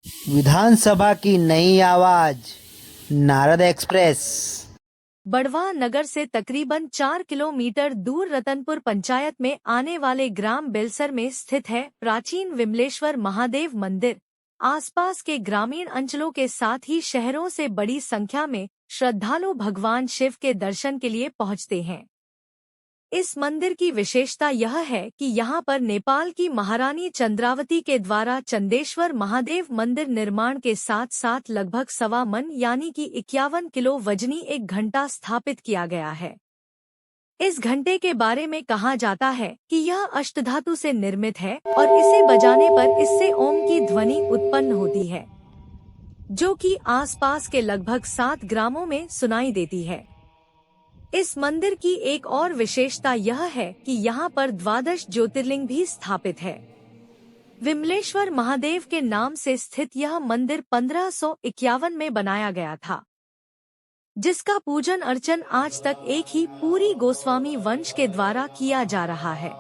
विधानसभा की नई आवाज, नारद एक्सप्रेस। बड़वाह नगर से तकरीबन 4 किलोमीटर दूर रतनपुर पंचायत में आने वाले ग्राम बेलसर में स्थित है प्राचीन विमलेश्वर महादेव मंदिर। आसपास के ग्रामीण अंचलों के साथ ही शहरों से बड़ी संख्या में श्रद्धालु भगवान शिव के दर्शन के लिए पहुंचते हैं। इस मंदिर की विशेषता यह है कि यहाँ पर नेपाल की महारानी चंद्रावती के द्वारा चंदेश्वर महादेव मंदिर निर्माण के साथ साथ लगभग 1.25 मन यानी कि 51 किलो वजनी एक घंटा स्थापित किया गया है। इस घंटे के बारे में कहा जाता है कि यह अष्टधातु से निर्मित है और इसे बजाने पर इससे ओम की ध्वनि उत्पन्न होती है, जो कि आसपास के लगभग 7 ग्रामों में सुनाई देती है। इस मंदिर की एक और विशेषता यह है कि यहाँ पर 12 ज्योतिर्लिंग भी स्थापित है। विमलेश्वर महादेव के नाम से स्थित यह मंदिर 1551 में बनाया गया था, जिसका पूजन अर्चन आज तक एक ही पूरी गोस्वामी वंश के द्वारा किया जा रहा है।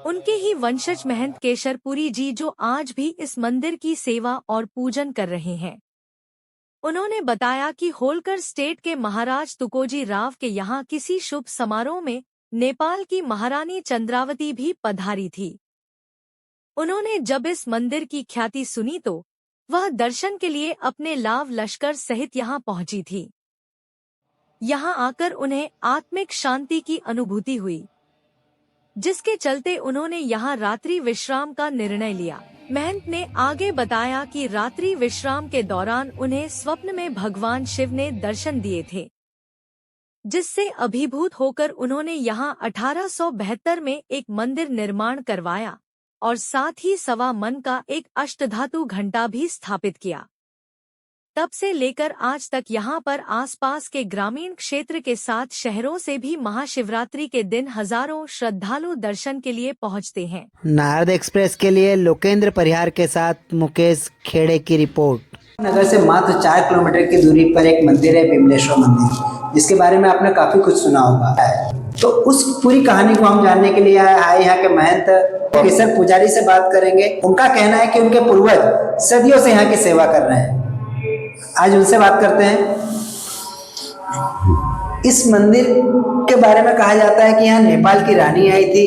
उनके ही वंशज महंत केशरपुरी जी जो आज भी इस मंदिर की सेवा और पूजन कर रहे हैं। उन्होंने बताया कि होलकर स्टेट के महाराज तुकोजी राव के यहाँ किसी शुभ समारोह में नेपाल की महारानी चंद्रावती भी पधारी थी। उन्होंने जब इस मंदिर की ख्याति सुनी तो वह दर्शन के लिए अपने लाव लश्कर सहित यहाँ पहुंची थी। यहाँ आकर उन्हें आत्मिक शांति की अनुभूति हुई, जिसके चलते उन्होंने यहाँ रात्रि विश्राम का निर्णय लिया। महंत ने आगे बताया कि रात्रि विश्राम के दौरान उन्हें स्वप्न में भगवान शिव ने दर्शन दिए थे, जिससे अभिभूत होकर उन्होंने यहाँ 1872 में एक मंदिर निर्माण करवाया और साथ ही 1.25 मन का एक अष्टधातु घंटा भी स्थापित किया। तब से लेकर आज तक यहाँ पर आसपास के ग्रामीण क्षेत्र के साथ शहरों से भी महाशिवरात्रि के दिन हजारों श्रद्धालु दर्शन के लिए पहुँचते हैं। नारद एक्सप्रेस के लिए लोकेंद्र परिहार के साथ मुकेश खेड़े की रिपोर्ट। नगर से मात्र 4 किलोमीटर की दूरी पर एक मंदिर है विमलेश्वर मंदिर, जिसके बारे में आपने काफी कुछ सुना होगा। तो उस पूरी कहानी को हम जानने के लिए आए यहाँ के महंत केशर पुजारी से बात करेंगे। उनका कहना है कि उनके पूर्वज सदियों से यहाँ की सेवा कर रहे हैं। आज उनसे बात करते हैं। इस मंदिर के बारे में कहा जाता है कि यहाँ नेपाल की रानी आई थी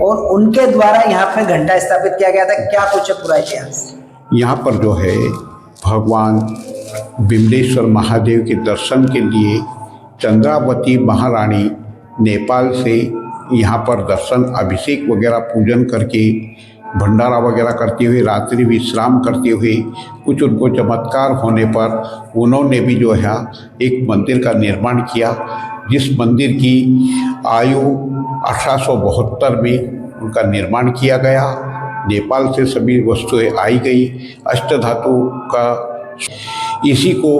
और उनके द्वारा यहाँ पे घंटा स्थापित किया गया था। क्या कुछ है पूरा इतिहास? यहाँ पर जो है भगवान विमलेश्वर महादेव के दर्शन के लिए चंद्रावती महारानी नेपाल से यहाँ पर दर्शन अभिषेक वगैरह पूजन करके भंडारा वगैरह करते हुए रात्रि विश्राम करते हुए कुछ उनको चमत्कार होने पर उन्होंने भी जो है एक मंदिर का निर्माण किया, जिस मंदिर की आयु 1872 में उनका निर्माण किया गया। नेपाल से सभी वस्तुएं आई गई अष्टधातु का। इसी को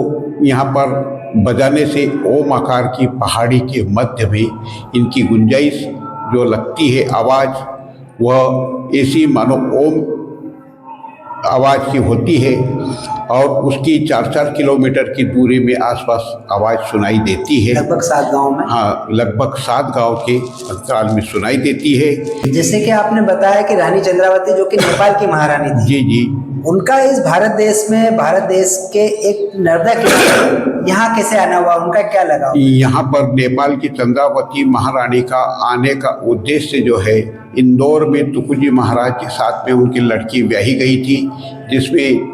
यहाँ पर बजाने से ओम आकार की पहाड़ी के मध्य में इनकी गुंजाइश जो लगती है आवाज़, वह ऐसी मानो ओम आवाज़ की होती है और उसकी 4-4 किलोमीटर की दूरी में आसपास आवाज़ सुनाई देती है। लगभग 7 गाँव में। हाँ, लगभग 7 गांव के अंतराल में सुनाई देती है। जैसे कि आपने बताया कि रानी चंद्रावती जो कि नेपाल की महारानी थी, जी जी, उनका इस भारत देश में, भारत देश के एक नर्मदा किनारे यहाँ कैसे आना हुआ, उनका क्या लगा? यहाँ पर नेपाल की चंद्रावती महारानी का आने का उद्देश्य जो है, इंदौर में तुकोजी महाराज के साथ में उनकी लड़की ब्याही गई थी, जिसमें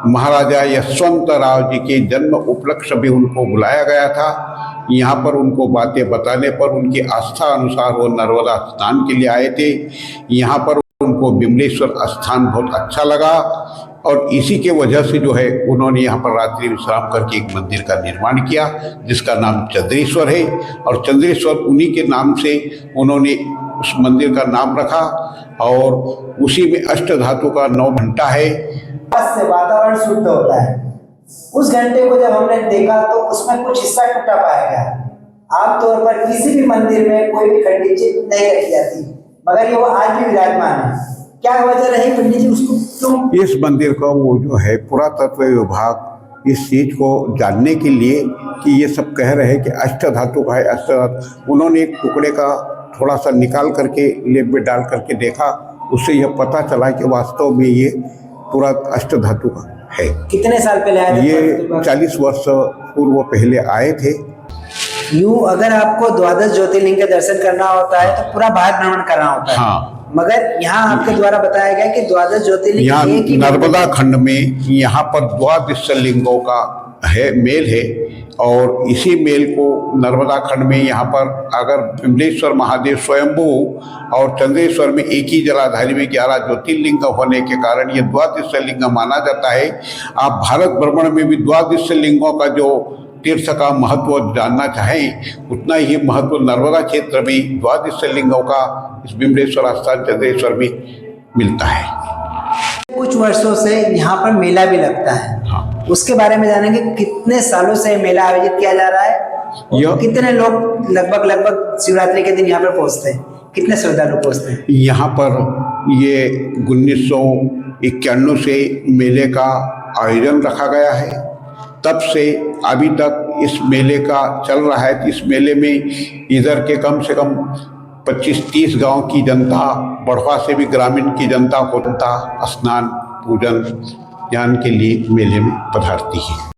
महाराजा यशवंतराव जी के जन्म उपलक्ष्य में उनको बुलाया गया था। यहाँ पर उनको बातें बताने पर उनकी आस्था अनुसार वो नर्मदा स्नान के लिए आए थे। यहाँ पर उनको विमलेश्वर स्थान बहुत अच्छा लगा और इसी के वजह से जो है उन्होंने यहाँ पर रात्रि विश्राम करके एक मंदिर का निर्माण किया, जिसका नाम चंद्रेश्वर है। और चंद्रेश्वर उन्हीं के नाम से उन्होंने उस मंदिर का नाम रखा और उसी में अष्टधातु का 9 घंटा है। से वातावरण शुद्ध होता है। उस घंटे को जब हमने देखा तो उसमें कुछ हिस्सा टूटा पाया गया। आमतौर पर किसी भी मंदिर में कोई भी खंडित चीज नहीं रखी जाती, मगर ये वो आज भी विराजमान है। क्या वजह रही पंडित जी उसको क्यों? इस मंदिर का वो जो है पुरातत्व विभाग इस चीज को जानने के लिए कि ये सब कह रहे हैं कि अष्टधातु का है, अष्टधातु, उन्होंने एक टुकड़े का थोड़ा सा निकाल करके लेप में डाल करके देखा, उससे यह पता चला कि वास्तव में ये पूरा अष्टधातु का है। कितने साल पहले आए थे? ये 40 वर्ष पूर्व पहले आए थे। यूं अगर आपको द्वादश ज्योतिर्लिंग के दर्शन करना होता है तो पूरा भारत भ्रमण करना होता है। हाँ, मगर यहाँ आपके द्वारा बताया गया कि द्वादश ज्योतिर्लिंग यहाँ एक ही नर्मदा खंड में यहाँ पर द्वादश लिंगों का है मेल है, और इसी मेल को नर्मदा खंड में यहाँ पर अगर विमलेश्वर महादेव स्वयंभू और चंद्रेश्वर में एक ही जलाधारी में 11 ज्योतिर्लिंग होने के कारण ये द्वादश लिंग माना जाता है। आप भारत भ्रमण में भी द्वादश लिंगों का जो तीर्थ का महत्व जानना चाहें, उतना ही महत्व नर्मदा क्षेत्र में द्वादश लिंगों का इस विमलेश्वर स्थान चंद्रेश्वर में मिलता है। कुछ वर्षों से यहाँ पर मेला भी लगता है। हाँ। उसके बारे में जानेंगे, कितने सालों से मेला आयोजित किया जा रहा है, यह कितने लोग लगभग शिवरात्रि के दिन यहाँ पर पहुँचते हैं, कितने श्रद्धालु पहुँचते हैं? यहाँ पर ये 1991 से मेले का आयोजन रखा गया है। तब से अभी तक इस मेले का चल रहा है। इस मेले में इधर के कम से कम 25-30 गांव की जनता, बढ़वा से भी ग्रामीण की जनता को स्नान पूजन ज्ञान के लिए मेले में पधारती है।